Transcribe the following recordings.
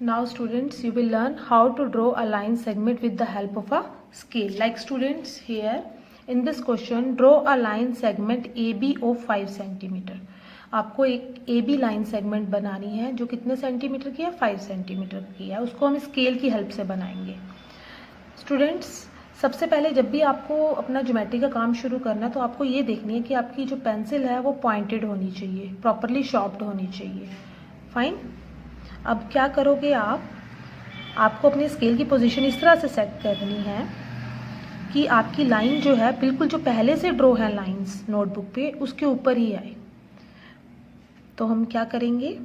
Now students, you will learn how to draw a line segment with the help of a scale. Like students, here in this question, draw a line segment AB of 5 centimetre. आपको एक AB line segment बनानी है जो कितने centimetre की है, 5 centimetre की है. उसको हम स्केल की हेल्प से बनाएंगे. स्टूडेंट्स, सबसे पहले जब भी आपको अपना ज्योमेट्री का काम शुरू करना है तो आपको ये देखनी है कि आपकी जो पेंसिल है वो पॉइंटेड होनी चाहिए, प्रॉपरली शार्प्ड होनी चाहिए. फाइन. अब क्या करोगे आपको अपने स्केल की पोजीशन इस तरह से सेट करनी है कि आपकी लाइन जो है बिल्कुल जो पहले से ड्रॉ है लाइंस नोटबुक पे उसके ऊपर ही आए. तो हम क्या करेंगे,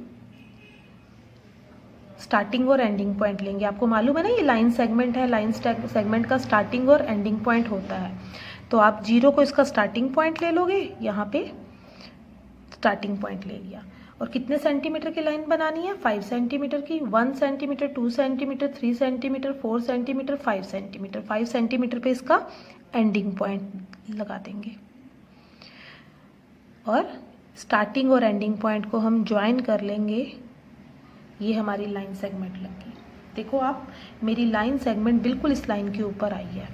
स्टार्टिंग और एंडिंग पॉइंट लेंगे. आपको मालूम है ना ये लाइन सेगमेंट है, लाइन सेगमेंट का स्टार्टिंग और एंडिंग पॉइंट होता है. तो आप 0 को इसका स्टार्टिंग पॉइंट ले लोगे, यहाँ पे स्टार्टिंग पॉइंट ले लिया. और कितने सेंटीमीटर की लाइन बनानी है, 5 सेंटीमीटर की. 1 centimetre, 2 centimetre, 3 centimetre, 4 centimetre, 5 centimetre. 5 centimetre पे इसका एंडिंग पॉइंट लगा देंगे और स्टार्टिंग और एंडिंग पॉइंट को हम ज्वाइन कर लेंगे. ये हमारी लाइन सेगमेंट लगी. देखो आप, मेरी लाइन सेगमेंट बिल्कुल इस लाइन के ऊपर आई है,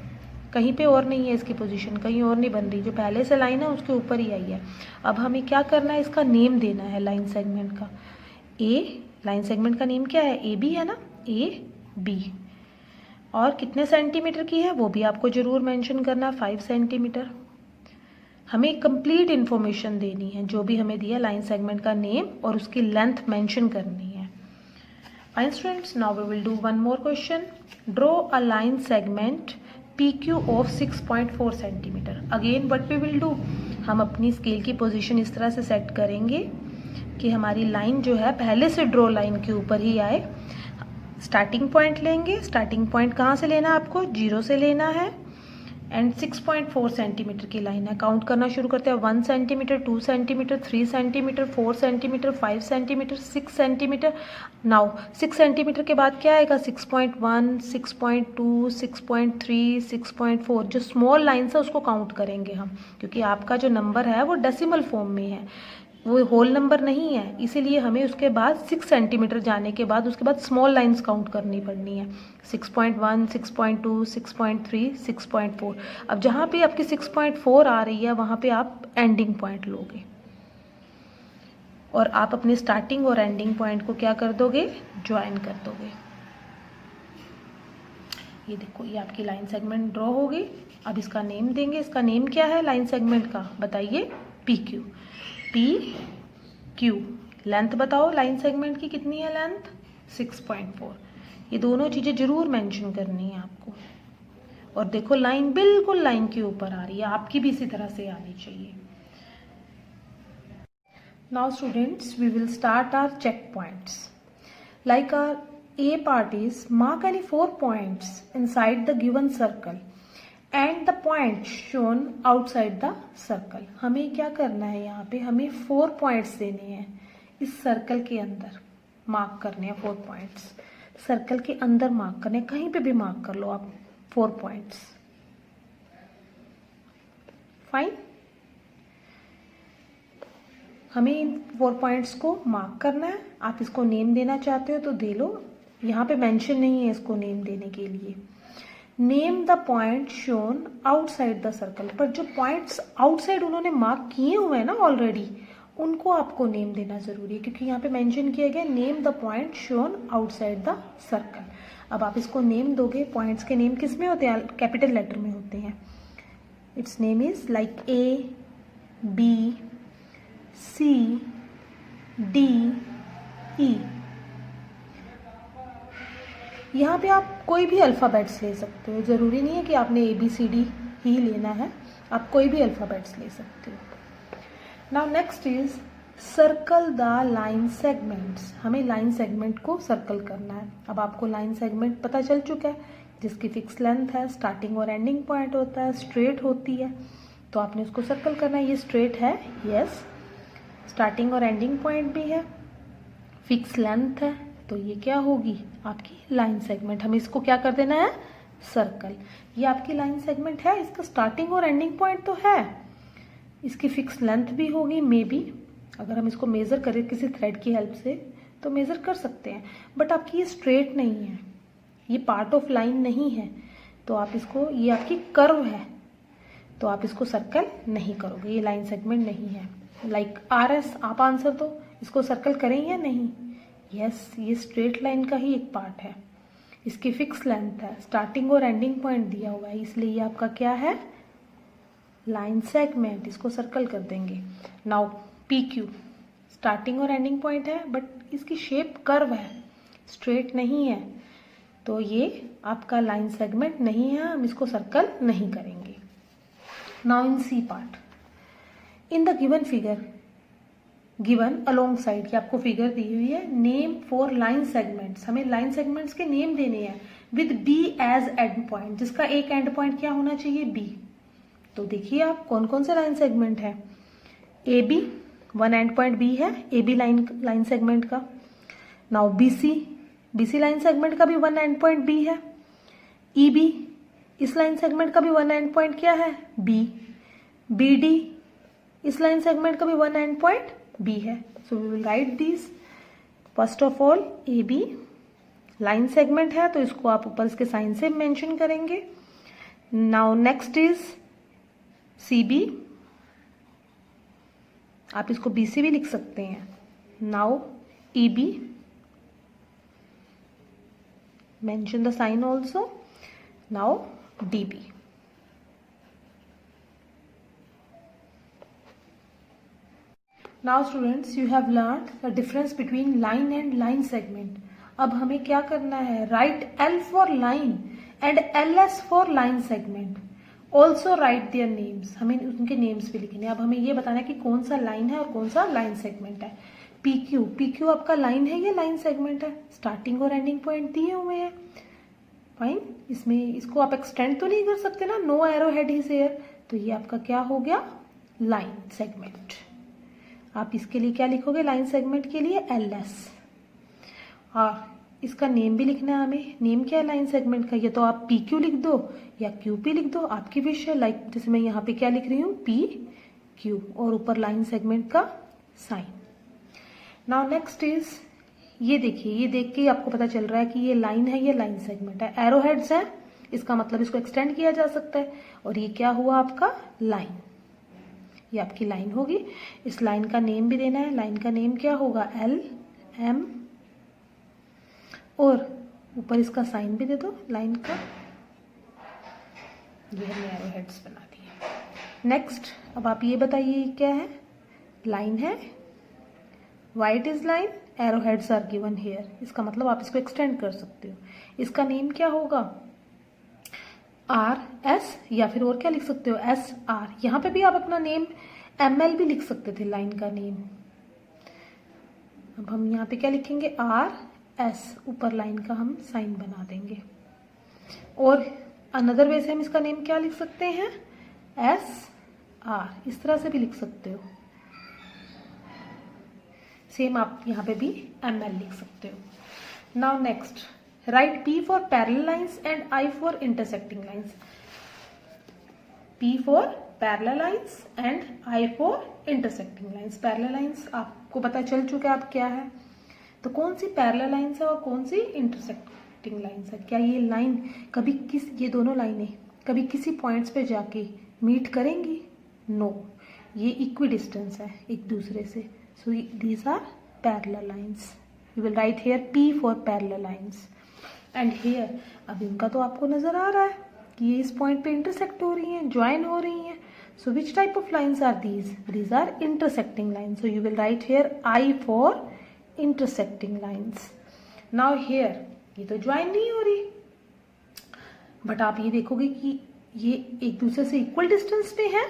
कहीं पे और नहीं है. इसकी पोजीशन कहीं और नहीं बन रही, जो पहले से लाइन है उसके ऊपर ही आई है. अब हमें क्या करना है, इसका नेम देना है लाइन सेगमेंट का. लाइन सेगमेंट का नेम क्या है, ए बी है ना, ए बी. और कितने सेंटीमीटर की है वो भी आपको जरूर मेंशन करना, 5 सेंटीमीटर. हमें कंप्लीट इन्फॉर्मेशन देनी है, जो भी हमें दिया लाइन सेगमेंट का नेम और उसकी लेंथ मेंशन करनी है. Fine students, now we will do one more question. Draw a line segment PQ of 6.4 centimeter. Again what we will do, हम अपनी स्केल की पोजीशन इस तरह से सेट करेंगे कि हमारी लाइन जो है पहले से ड्रॉ लाइन के ऊपर ही आए. स्टार्टिंग पॉइंट लेंगे. स्टार्टिंग पॉइंट कहाँ से लेना है, आपको 0 से लेना है. एंड 6.4 सेंटीमीटर की लाइन है. काउंट करना शुरू करते हैं. 1 centimetre, 2 centimetre, 3 centimetre, 4 centimetre, 5 centimetre, 6 centimetre. Now 6 centimetre के बाद क्या आएगा, 6.1, 6.2, 6.3, 6.4. जो स्मॉल लाइन है उसको काउंट करेंगे हम, क्योंकि आपका जो नंबर है वो डेसिमल फॉर्म में है, वो होल नंबर नहीं है. इसीलिए हमें उसके बाद 6 सेंटीमीटर जाने के बाद उसके बाद स्मॉल लाइंस काउंट करनी पड़नी है. 6.1, 6.2, 6.3, 6.4. अब जहाँ पे आपकी 6.4 आ रही है वहाँ पे आप एंडिंग पॉइंट लोगे और आप अपने स्टार्टिंग और एंडिंग पॉइंट को क्या कर दोगे, ज्वाइन कर दोगे. ये देखो, ये आपकी लाइन सेगमेंट ड्रॉ हो गई. अब इसका नेम देंगे. इसका नेम क्या है लाइन सेगमेंट का, बताइए. PQ. PQ. लेंथ बताओ लाइन सेगमेंट की कितनी है लेंथ, 6.4. ये दोनों चीज़ें जरूर मेंशन करनी है आपको. और देखो लाइन बिल्कुल लाइन के ऊपर आ रही है, आपकी भी इसी तरह से आनी चाहिए. Now students, we will start our check points. Like our A part is mark any 4 points inside the given circle and the point shown outside the circle. हमें क्या करना है, यहाँ पे हमें 4 पॉइंट्स देने हैं इस सर्कल के अंदर. मार्क करने हैं 4 पॉइंट्स, सर्कल के अंदर मार्क करने. कहीं पे भी मार्क कर लो आप 4 पॉइंट्स. फाइन. हमें इन 4 पॉइंट्स को मार्क करना है. आप इसको नेम देना चाहते हो तो दे लो, यहाँ पे मेंशन नहीं है इसको नेम देने के लिए. Name the point shown outside the circle. पर जो पॉइंट्स आउटसाइड उन्होंने मार्क किए हुए हैं ना ऑलरेडी, उनको आपको नेम देना जरूरी है, क्योंकि यहाँ पे मेंशन किया गया name the point shown outside the circle. अब आप इसको नेम दोगे. पॉइंट्स के नेम किस में होते हैं, कैपिटल लेटर में होते हैं. It's name is like A, B, C, D, E. यहाँ पे आप कोई भी अल्फ़ाबेट्स ले सकते हो, ज़रूरी नहीं है कि आपने ABCD ही लेना है, आप कोई भी अल्फ़ाबेट्स ले सकते हो. Now next is circle the line segments. हमें लाइन सेगमेंट को सर्कल करना है. अब आपको लाइन सेगमेंट पता चल चुका है, जिसकी फिक्स लेंथ है, स्टार्टिंग और एंडिंग पॉइंट होता है, स्ट्रेट होती है, तो आपने उसको सर्कल करना है. ये स्ट्रेट है, यस. स्टार्टिंग और एंडिंग पॉइंट भी है, फिक्स लेंथ है, तो ये क्या होगी, आपकी लाइन सेगमेंट. हमें इसको क्या कर देना है, सर्कल. ये आपकी लाइन सेगमेंट है, इसका स्टार्टिंग और एंडिंग पॉइंट तो है, इसकी फिक्स लेंथ भी होगी मे बी. अगर हम इसको मेजर करें किसी थ्रेड की हेल्प से तो मेज़र कर सकते हैं, बट आपकी ये स्ट्रेट नहीं है, ये पार्ट ऑफ लाइन नहीं है, तो आप इसको, ये आपकी कर्व है तो आप इसको सर्कल नहीं करोगे, ये लाइन सेगमेंट नहीं है। लाइक RS, आप आंसर दो, इसको सर्कल करें या नहीं? यस, ये स्ट्रेट लाइन का ही एक पार्ट है, इसकी फिक्स लेंथ है, स्टार्टिंग और एंडिंग पॉइंट दिया हुआ है, इसलिए ये आपका क्या है? लाइन सेगमेंट, इसको सर्कल कर देंगे। नाउ PQ, स्टार्टिंग और एंडिंग पॉइंट है, बट इसकी शेप कर्व है, स्ट्रेट नहीं है, तो ये आपका लाइन सेगमेंट नहीं है, हम इसको सर्कल नहीं करेंगे। Now in C part, in the given figure, given along side, ये आपको फिगर दी हुई है, नेम फॉर लाइन सेगमेंट्स, हमें लाइन सेगमेंट्स के नेम देने हैं with B as end point, जिसका एक एंड पॉइंट क्या होना चाहिए? B। तो देखिए आप कौन कौन से लाइन सेगमेंट है। AB, one end point B है, AB लाइन सेगमेंट का। नाउ BC लाइन सेगमेंट का भी वन एंड पॉइंट B है। EB, इस लाइन सेगमेंट का भी वन एंड पॉइंट क्या है? B। BD, इस लाइन सेगमेंट का भी वन एंड पॉइंट B है। So we will write this. First of all AB line segment है, तो इसको आप ऊपर इसके साइन से मेंशन करेंगे। नाउ नेक्स्ट इज CB, आप इसको BC भी लिख सकते हैं। Now EB, mention the sign also. Now DB. Now students, you have learned the difference between line and line segment. अब हमें क्या करना है? Write L for line and LS for line segment. Also write their names. हमें उनके names भी लिखने हैं। अब हमें ये बताना है कि कौन सा लाइन है और कौन सा लाइन सेगमेंट है। PQ आपका लाइन है या लाइन सेगमेंट है? स्टार्टिंग और एंडिंग पॉइंट दिए हुए हैं। फाइन, इसमें इसको आप एक्सटेंड तो नहीं कर सकते ना, no arrow head is here, तो ये आपका क्या हो गया? Line segment. आप इसके लिए क्या लिखोगे? लाइन सेगमेंट के लिए LS, और इसका नेम भी लिखना है हमें। नेम क्या है लाइन सेगमेंट का? ये तो आप PQ लिख दो या QP लिख दो, आपकी विश है। लाइक जैसे मैं यहाँ पे क्या लिख रही हूँ? PQ, और ऊपर लाइन सेगमेंट का साइन। नाउ नेक्स्ट इज, ये देखिए, ये देख के आपको पता चल रहा है कि ये लाइन है, ये लाइन सेगमेंट है। एरो हेड्स है, इसका मतलब इसको एक्सटेंड किया जा सकता है, और ये क्या हुआ आपका? लाइन। ये आपकी लाइन होगी। इस लाइन का नेम भी देना है। लाइन का नेम क्या होगा? LM, और ऊपर इसका साइन भी दे दो लाइन का। ये हमने एरो हेड्स बना दिए। नेक्स्ट, अब आप ये बताइए क्या है? लाइन है, white is line, arrow heads are given here, इसका मतलब आप इसको एक्सटेंड कर सकते हो। इसका नेम क्या होगा? RS, या फिर और क्या लिख सकते हो? SR। यहाँ पे भी आप अपना नेम ML भी लिख सकते थे, लाइन का नेम। अब हम यहाँ पे क्या लिखेंगे? RS, ऊपर लाइन का हम साइन बना देंगे। और अनदर वे से हम इसका नेम क्या लिख सकते हैं? SR, इस तरह से भी लिख सकते हो। सेम आप यहाँ पे भी ML लिख सकते हो। Now next, right P for parallel lines and I for intersecting lines. P for parallel lines and I for intersecting lines. Parallel lines आपको पता चल चुका है अब क्या है, तो कौन सी पैरेलल लाइंस है और कौन सी इंटरसेक्टिंग लाइंस है। क्या ये लाइन कभी ये दोनों लाइनें कभी किसी पॉइंट्स पे जाके मीट करेंगी? नो, ये इक्वी डिस्टेंस है एक दूसरे से। So these are parallel lines. You will write here P for parallel lines. And here, अब इनका तो आपको नजर आ रहा है कि ये इस पॉइंट पे इंटरसेक्ट हो रही हैं, ज्वाइन हो रही हैं। So which type of lines are these? These are intersecting lines. So you will write here I for intersecting lines. Now here, ये तो ज्वाइन नहीं हो रही, बट आप ये देखोगे कि ये एक दूसरे से इक्वल डिस्टेंस पे है।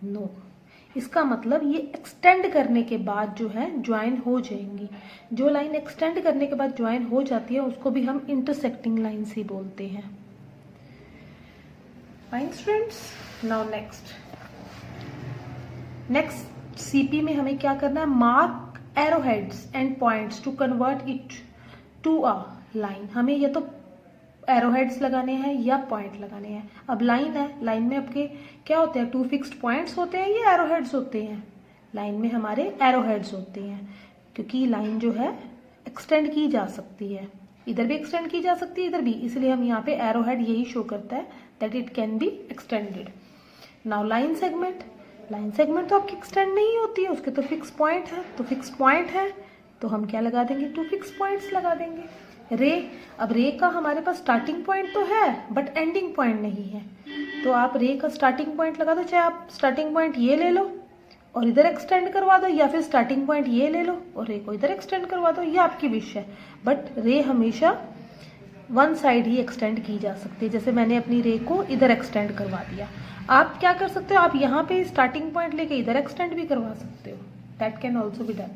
नो, इसका मतलब ये एक्सटेंड करने के बाद जो है ज्वाइन हो जाएंगी। जो लाइन एक्सटेंड करने के बाद ज्वाइन हो जाती है उसको भी हम इंटरसेक्टिंग लाइन्स ही बोलते हैं। Fine students, now next CP में हमें क्या करना है? Mark arrow heads end points to convert it to a line. हमें ये तो एरो हेड्स लगाने हैं या पॉइंट लगाने हैं। अब लाइन है, लाइन में आपके क्या होते हैं? 2 फिक्स्ड पॉइंट्स होते हैं या एरो हेड्स होते हैं? लाइन में हमारे एरो हेड्स होते हैं। क्योंकि लाइन जो है एक्सटेंड की जा सकती है, इधर भी एक्सटेंड की जा सकती है, इधर भी, इसलिए हम यहाँ पे एरो हेड यही शो करता है that it can be extended. Now line segment तो आपकी एक्सटेंड नहीं होती है, उसके तो फिक्स पॉइंट है, तो फिक्स पॉइंट है तो हम क्या लगा देंगे, 2 फिक्स पॉइंट्स लगा देंगे। रे, अब रे का हमारे पास स्टार्टिंग पॉइंट तो है बट एंडिंग पॉइंट नहीं है, तो आप रे का स्टार्टिंग पॉइंट लगा दो, चाहे आप स्टार्टिंग पॉइंट ये ले लो और इधर एक्सटेंड करवा दो, या फिर स्टार्टिंग पॉइंट ये ले लो और रे को इधर एक्सटेंड करवा दो, ये आपकी विश है। बट रे हमेशा वन साइड ही एक्सटेंड की जा सकती है। जैसे मैंने अपनी रे को इधर एक्सटेंड करवा दिया, आप क्या कर सकते हो, आप यहाँ पे स्टार्टिंग पॉइंट लेके इधर एक्सटेंड भी करवा सकते हो, that can also be done.